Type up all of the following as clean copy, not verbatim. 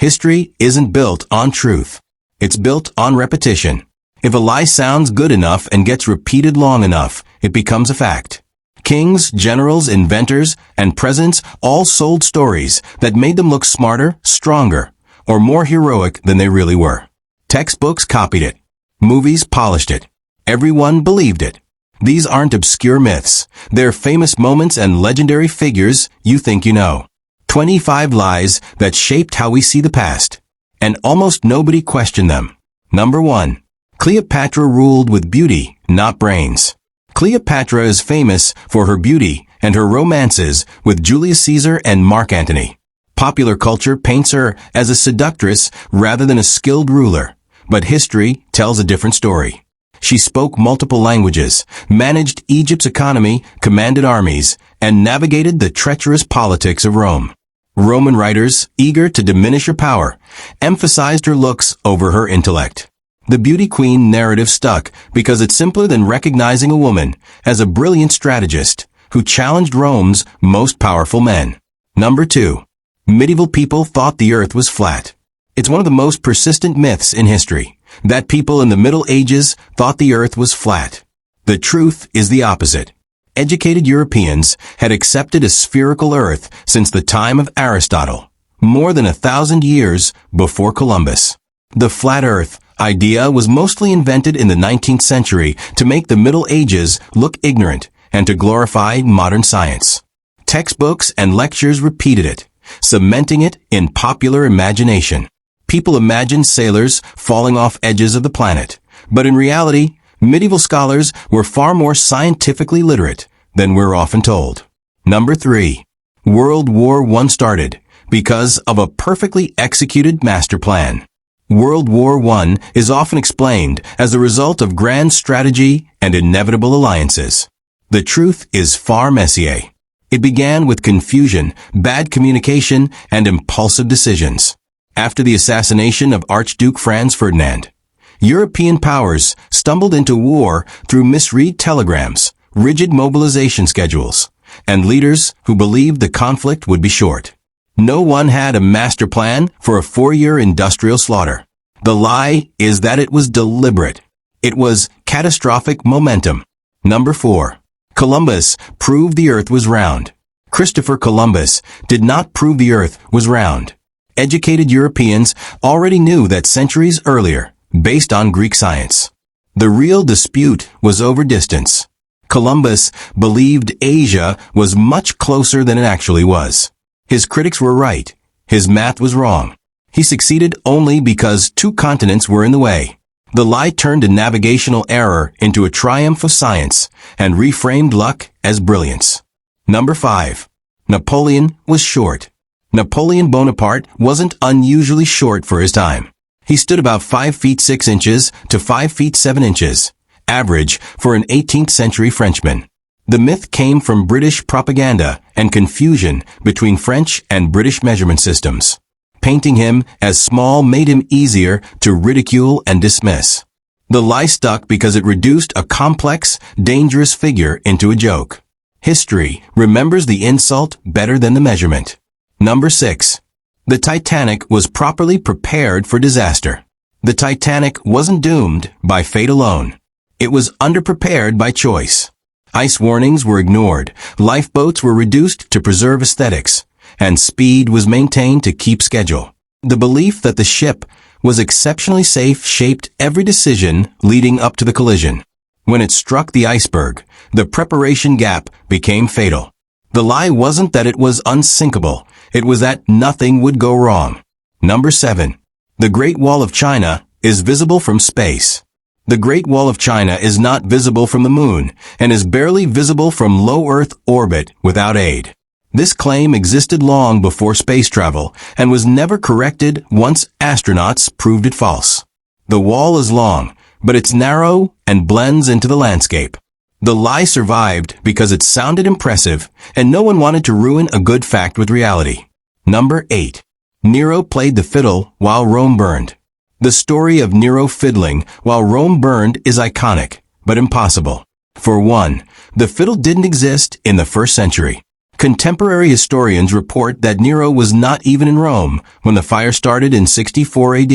History isn't built on truth. It's built on repetition. If a lie sounds good enough and gets repeated long enough, it becomes a fact. Kings, generals, inventors, and presidents all sold stories that made them look smarter, stronger, or more heroic than they really were. Textbooks copied it. Movies polished it. Everyone believed it. These aren't obscure myths. They're famous moments and legendary figures you think you know. 25 lies that shaped how we see the past. And almost nobody questioned them. Number 1. Cleopatra ruled with beauty, not brains. Cleopatra is famous for her beauty and her romances with Julius Caesar and Mark Antony. Popular culture paints her as a seductress rather than a skilled ruler, but history tells a different story. She spoke multiple languages, managed Egypt's economy, commanded armies, and navigated the treacherous politics of Rome. Roman writers, eager to diminish her power, emphasized her looks over her intellect. The beauty queen narrative stuck because it's simpler than recognizing a woman as a brilliant strategist who challenged Rome's most powerful men. Number 2. Medieval people thought the earth was flat. It's one of the most persistent myths in history, that people in the Middle Ages thought the earth was flat. The truth is the opposite. Educated Europeans had accepted a spherical earth since the time of Aristotle, more than 1,000 years before Columbus. The flat earth idea was mostly invented in the 19th century to make the Middle Ages look ignorant and to glorify modern science. Textbooks and lectures repeated it, cementing it in popular imagination. People imagined sailors falling off edges of the planet, but in reality, medieval scholars were far more scientifically literate than we're often told. Number 3. World War I started because of a perfectly executed master plan. World War I is often explained as a result of grand strategy and inevitable alliances. The truth is far messier. It began with confusion, bad communication, and impulsive decisions. After the assassination of Archduke Franz Ferdinand, European powers stumbled into war through misread telegrams, rigid mobilization schedules, and leaders who believed the conflict would be short. No one had a master plan for a 4-year industrial slaughter. The lie is that it was deliberate. It was catastrophic momentum. Number 4. Columbus proved the earth was round. Christopher Columbus did not prove the earth was round. Educated Europeans already knew that centuries earlier, based on Greek science. The real dispute was over distance. Columbus believed Asia was much closer than it actually was. His critics were right. His math was wrong. He succeeded only because 2 continents were in the way. The lie turned a navigational error into a triumph of science and reframed luck as brilliance. Number 5. Napoleon was short. Napoleon Bonaparte wasn't unusually short for his time. He stood about 5 feet 6 inches to 5 feet 7 inches, average for an 18th century Frenchman. The myth came from British propaganda and confusion between French and British measurement systems. Painting him as small made him easier to ridicule and dismiss. The lie stuck because it reduced a complex, dangerous figure into a joke. History remembers the insult better than the measurement. Number 6. The Titanic was properly prepared for disaster. The Titanic wasn't doomed by fate alone. It was underprepared by choice. Ice warnings were ignored, lifeboats were reduced to preserve aesthetics, and speed was maintained to keep schedule. The belief that the ship was exceptionally safe shaped every decision leading up to the collision. When it struck the iceberg, the preparation gap became fatal. The lie wasn't that it was unsinkable, it was that nothing would go wrong. Number 7. The Great Wall of China is visible from space. The Great Wall of China is not visible from the moon and is barely visible from low Earth orbit without aid. This claim existed long before space travel and was never corrected once astronauts proved it false. The wall is long, but it's narrow and blends into the landscape. The lie survived because it sounded impressive and no one wanted to ruin a good fact with reality. Number 8. Nero played the fiddle while Rome burned. The story of Nero fiddling while Rome burned is iconic, but impossible. For one, the fiddle didn't exist in the 1st century. Contemporary historians report that Nero was not even in Rome when the fire started in 64 AD,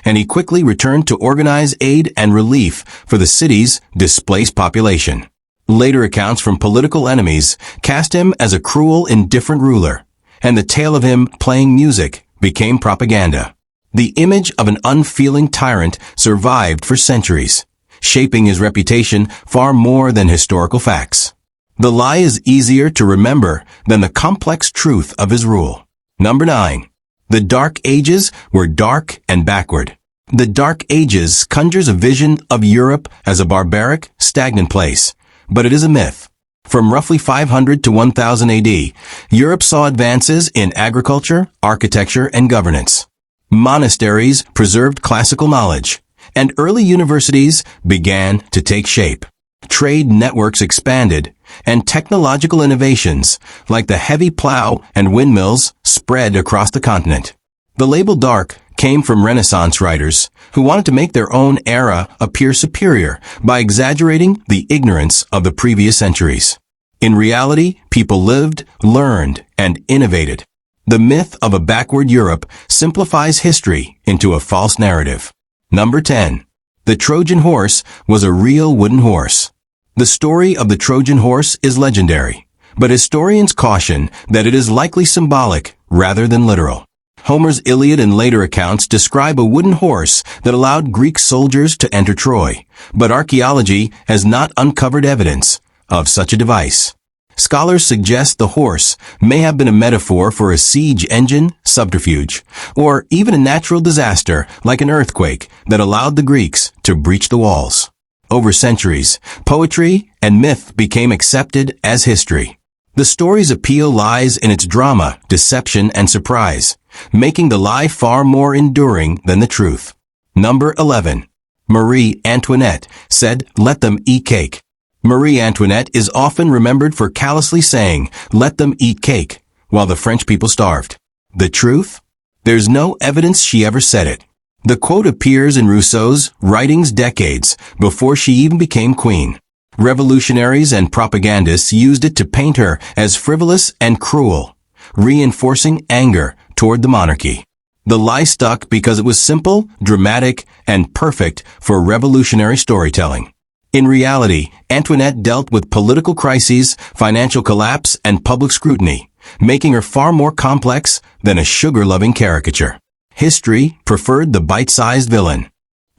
and he quickly returned to organize aid and relief for the city's displaced population. Later accounts from political enemies cast him as a cruel, indifferent ruler, and the tale of him playing music became propaganda. The image of an unfeeling tyrant survived for centuries, shaping his reputation far more than historical facts. The lie is easier to remember than the complex truth of his rule. Number 9. The Dark Ages were dark and backward. The Dark Ages conjures a vision of Europe as a barbaric, stagnant place, but it is a myth. From roughly 500 to 1000 AD, Europe saw advances in agriculture, architecture, and governance. Monasteries preserved classical knowledge, and early universities began to take shape. Trade networks expanded, and technological innovations, like the heavy plow and windmills, spread across the continent. The label dark came from Renaissance writers who wanted to make their own era appear superior by exaggerating the ignorance of the previous centuries. In reality, people lived, learned, and innovated. The myth of a backward Europe simplifies history into a false narrative. Number 10. The Trojan horse was a real wooden horse. The story of the Trojan horse is legendary, but historians caution that it is likely symbolic rather than literal. Homer's Iliad and later accounts describe a wooden horse that allowed Greek soldiers to enter Troy, but archaeology has not uncovered evidence of such a device. Scholars suggest the horse may have been a metaphor for a siege engine, subterfuge, or even a natural disaster like an earthquake that allowed the Greeks to breach the walls. Over centuries, poetry and myth became accepted as history. The story's appeal lies in its drama, deception, and surprise, making the lie far more enduring than the truth. Number 11. Marie Antoinette said, "Let them eat cake." Marie Antoinette is often remembered for callously saying, "Let them eat cake," while the French people starved. The truth? There's no evidence she ever said it. The quote appears in Rousseau's writings decades before she even became queen. Revolutionaries and propagandists used it to paint her as frivolous and cruel, reinforcing anger toward the monarchy. The lie stuck because it was simple, dramatic, and perfect for revolutionary storytelling. In reality, Antoinette dealt with political crises, financial collapse, and public scrutiny, making her far more complex than a sugar-loving caricature. History preferred the bite-sized villain.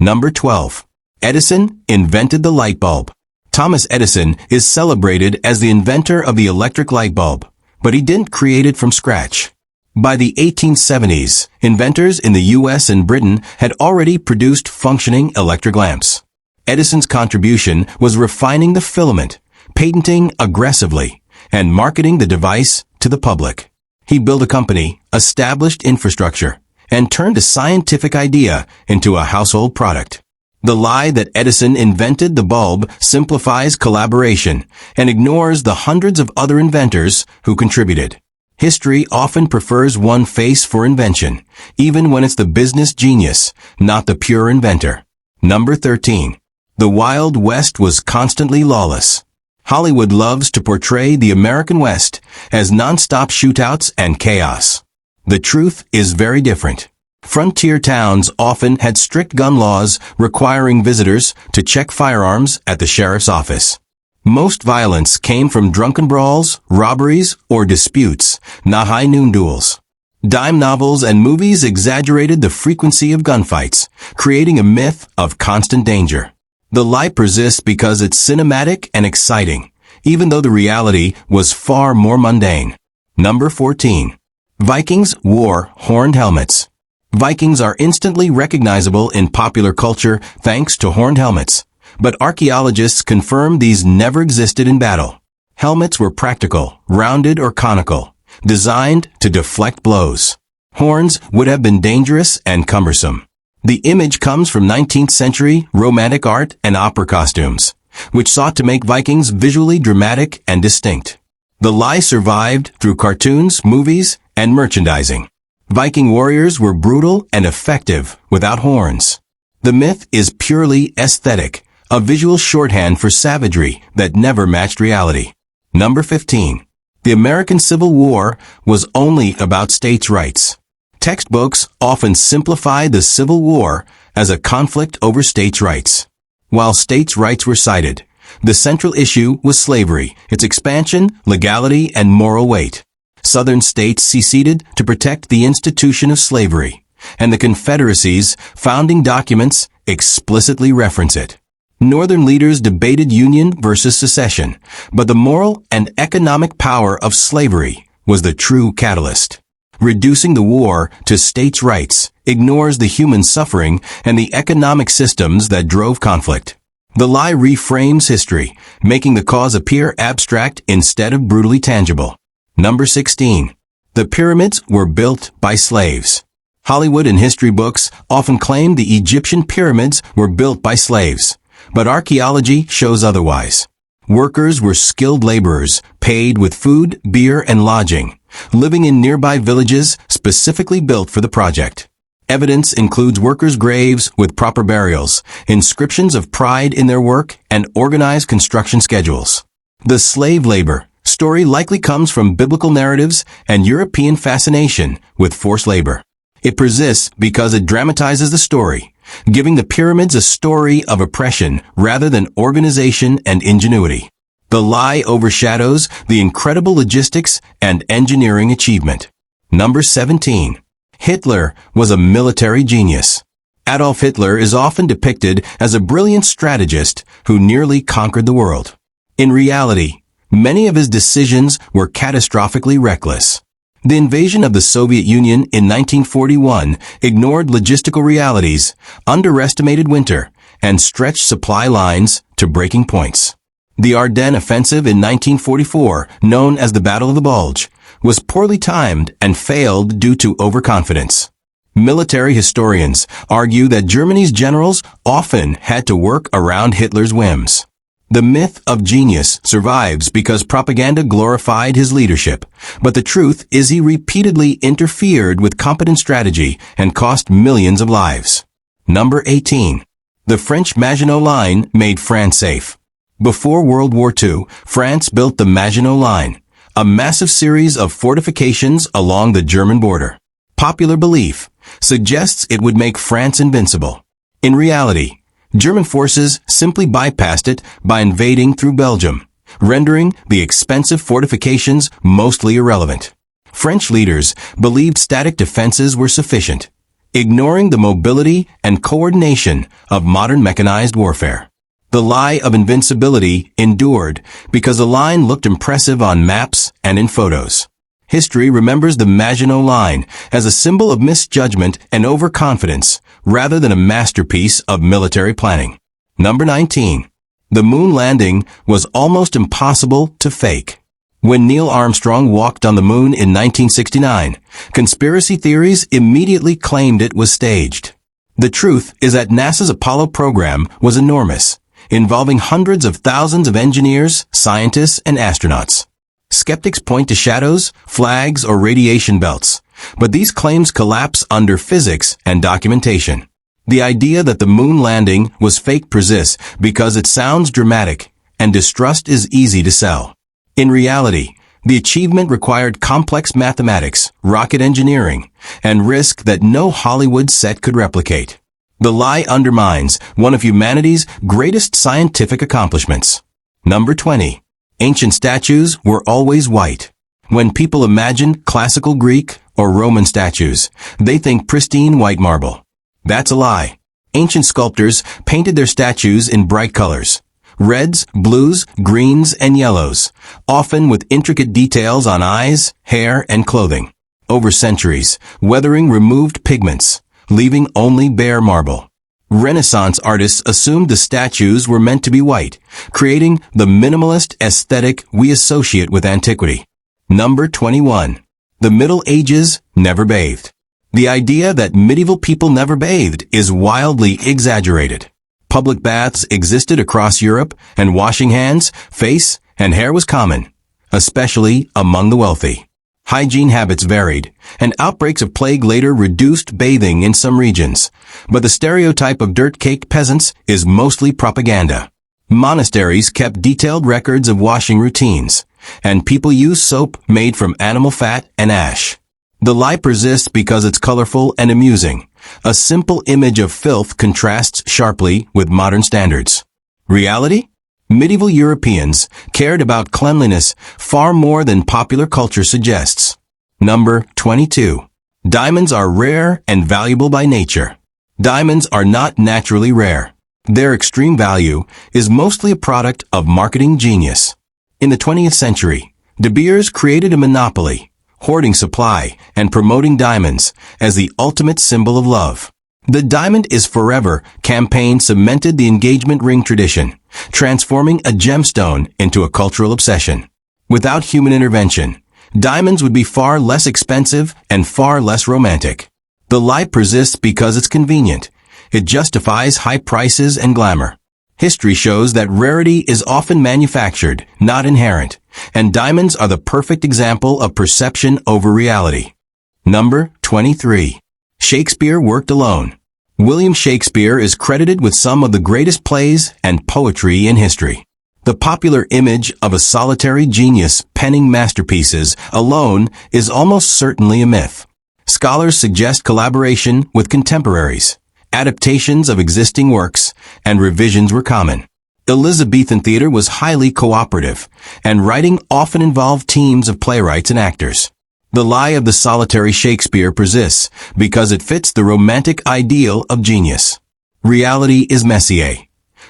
Number 12. Edison invented the light bulb. Thomas Edison is celebrated as the inventor of the electric light bulb, but he didn't create it from scratch. By the 1870s, inventors in the US and Britain had already produced functioning electric lamps. Edison's contribution was refining the filament, patenting aggressively, and marketing the device to the public. He built a company, established infrastructure, and turned a scientific idea into a household product. The lie that Edison invented the bulb simplifies collaboration and ignores the hundreds of other inventors who contributed. History often prefers one face for invention, even when it's the business genius, not the pure inventor. Number 13. The Wild West was constantly lawless. Hollywood loves to portray the American West as non-stop shootouts and chaos. The truth is very different. Frontier towns often had strict gun laws requiring visitors to check firearms at the sheriff's office. Most violence came from drunken brawls, robberies, or disputes, not high noon duels. Dime novels and movies exaggerated the frequency of gunfights, creating a myth of constant danger. The lie persists because it's cinematic and exciting, even though the reality was far more mundane. Number 14. Vikings wore horned helmets. Vikings are instantly recognizable in popular culture thanks to horned helmets, but archaeologists confirm these never existed in battle. Helmets were practical, rounded or conical, designed to deflect blows. Horns would have been dangerous and cumbersome. The image comes from 19th century Romantic art and opera costumes, which sought to make Vikings visually dramatic and distinct. The lie survived through cartoons, movies, and merchandising. Viking warriors were brutal and effective without horns. The myth is purely aesthetic, a visual shorthand for savagery that never matched reality. Number 15. The American Civil War was only about states' rights. Textbooks often simplify the Civil War as a conflict over states' rights. While states' rights were cited, the central issue was slavery, its expansion, legality, and moral weight. Southern states seceded to protect the institution of slavery, and the Confederacy's founding documents explicitly reference it. Northern leaders debated union versus secession, but the moral and economic power of slavery was the true catalyst. Reducing the war to states' rights ignores the human suffering and the economic systems that drove conflict. The lie reframes history, making the cause appear abstract instead of brutally tangible. Number 16. The pyramids were built by slaves. Hollywood and history books often claim the Egyptian pyramids were built by slaves, but archaeology shows otherwise. Workers were skilled laborers, paid with food, beer, and lodging, living in nearby villages specifically built for the project. Evidence includes workers' graves with proper burials, inscriptions of pride in their work, and organized construction schedules. The slave labor story likely comes from biblical narratives and European fascination with forced labor. It persists because it dramatizes the story, giving the pyramids a story of oppression rather than organization and ingenuity. The lie overshadows the incredible logistics and engineering achievement. Number 17. Hitler was a military genius. Adolf Hitler is often depicted as a brilliant strategist who nearly conquered the world. In reality, many of his decisions were catastrophically reckless. The invasion of the Soviet Union in 1941 ignored logistical realities, underestimated winter, and stretched supply lines to breaking points. The Ardennes Offensive in 1944, known as the Battle of the Bulge, was poorly timed and failed due to overconfidence. Military historians argue that Germany's generals often had to work around Hitler's whims. The myth of genius survives because propaganda glorified his leadership, but the truth is he repeatedly interfered with competent strategy and cost millions of lives. Number 18. The French Maginot Line made France safe. Before World War II, France built the Maginot Line, a massive series of fortifications along the German border. Popular belief suggests it would make France invincible. In reality, German forces simply bypassed it by invading through Belgium, rendering the expensive fortifications mostly irrelevant. French leaders believed static defenses were sufficient, ignoring the mobility and coordination of modern mechanized warfare. The lie of invincibility endured because the line looked impressive on maps and in photos. History remembers the Maginot Line as a symbol of misjudgment and overconfidence rather than a masterpiece of military planning. Number 19. The moon landing was almost impossible to fake. When Neil Armstrong walked on the moon in 1969, conspiracy theories immediately claimed it was staged. The truth is that NASA's Apollo program was enormous, involving hundreds of thousands of engineers, scientists, and astronauts. Skeptics point to shadows, flags, or radiation belts, but these claims collapse under physics and documentation. The idea that the moon landing was fake persists because it sounds dramatic, and distrust is easy to sell. In reality, the achievement required complex mathematics, rocket engineering, and risk that no Hollywood set could replicate. The lie undermines one of humanity's greatest scientific accomplishments. Number 20. Ancient statues were always white. When people imagine classical Greek or Roman statues, they think pristine white marble. That's a lie. Ancient sculptors painted their statues in bright colors: reds, blues, greens, and yellows, often with intricate details on eyes, hair, and clothing. Over centuries, weathering removed pigments, leaving only bare marble. Renaissance artists assumed the statues were meant to be white, creating the minimalist aesthetic we associate with antiquity. Number 21. The Middle Ages never bathed. The idea that medieval people never bathed is wildly exaggerated. Public baths existed across Europe, and washing hands, face, and hair was common, especially among the wealthy. Hygiene habits varied, and outbreaks of plague later reduced bathing in some regions, but the stereotype of dirt-caked peasants is mostly propaganda. Monasteries kept detailed records of washing routines, and people used soap made from animal fat and ash. The lie persists because it's colorful and amusing. A simple image of filth contrasts sharply with modern standards. Reality? Medieval Europeans cared about cleanliness far more than popular culture suggests. Number 22. Diamonds are rare and valuable by nature. Diamonds are not naturally rare. Their extreme value is mostly a product of marketing genius. In the 20th century, De Beers created a monopoly, hoarding supply and promoting diamonds as the ultimate symbol of love. The diamond is forever campaign cemented the engagement ring tradition, transforming a gemstone into a cultural obsession. Without human intervention, diamonds would be far less expensive and far less romantic. The lie persists because it's convenient. It justifies high prices and glamour. History shows that rarity is often manufactured, not inherent, and diamonds are the perfect example of perception over reality. Number 23. Shakespeare worked alone. William Shakespeare is credited with some of the greatest plays and poetry in history. The popular image of a solitary genius penning masterpieces alone is almost certainly a myth. Scholars suggest collaboration with contemporaries. Adaptations of existing works and revisions were common. Elizabethan theater was highly cooperative, and writing often involved teams of playwrights and actors. The lie of the solitary Shakespeare persists because it fits the romantic ideal of genius. Reality is messier.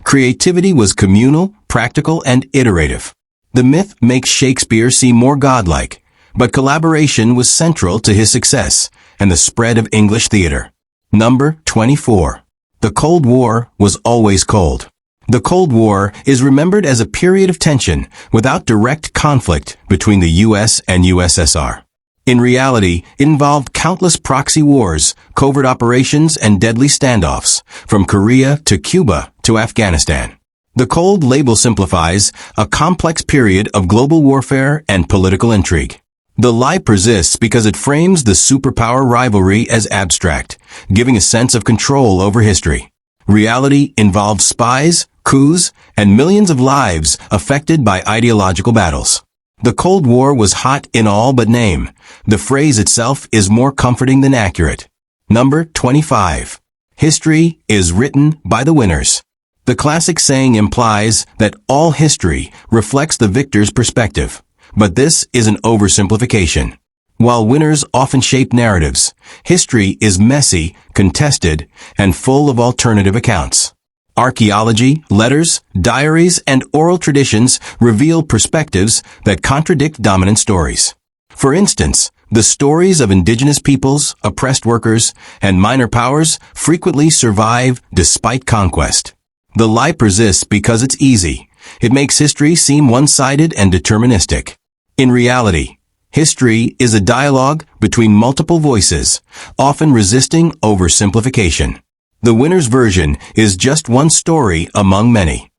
Creativity was communal, practical, and iterative. The myth makes Shakespeare seem more godlike, but collaboration was central to his success and the spread of English theater. Number 24. The Cold War was always cold. The Cold War is remembered as a period of tension without direct conflict between the US and USSR. In reality, it involved countless proxy wars, covert operations, and deadly standoffs, from Korea to Cuba to Afghanistan. The Cold label simplifies a complex period of global warfare and political intrigue. The lie persists because it frames the superpower rivalry as abstract, giving a sense of control over history. Reality involves spies, coups, and millions of lives affected by ideological battles. The Cold War was hot in all but name. The phrase itself is more comforting than accurate. Number 25. History is written by the winners. The classic saying implies that all history reflects the victor's perspective. But this is an oversimplification. While winners often shape narratives, history is messy, contested, and full of alternative accounts. Archaeology, letters, diaries, and oral traditions reveal perspectives that contradict dominant stories. For instance, the stories of indigenous peoples, oppressed workers, and minor powers frequently survive despite conquest. The lie persists because it's easy. It makes history seem one-sided and deterministic. In reality, history is a dialogue between multiple voices, often resisting oversimplification. The winner's version is just one story among many.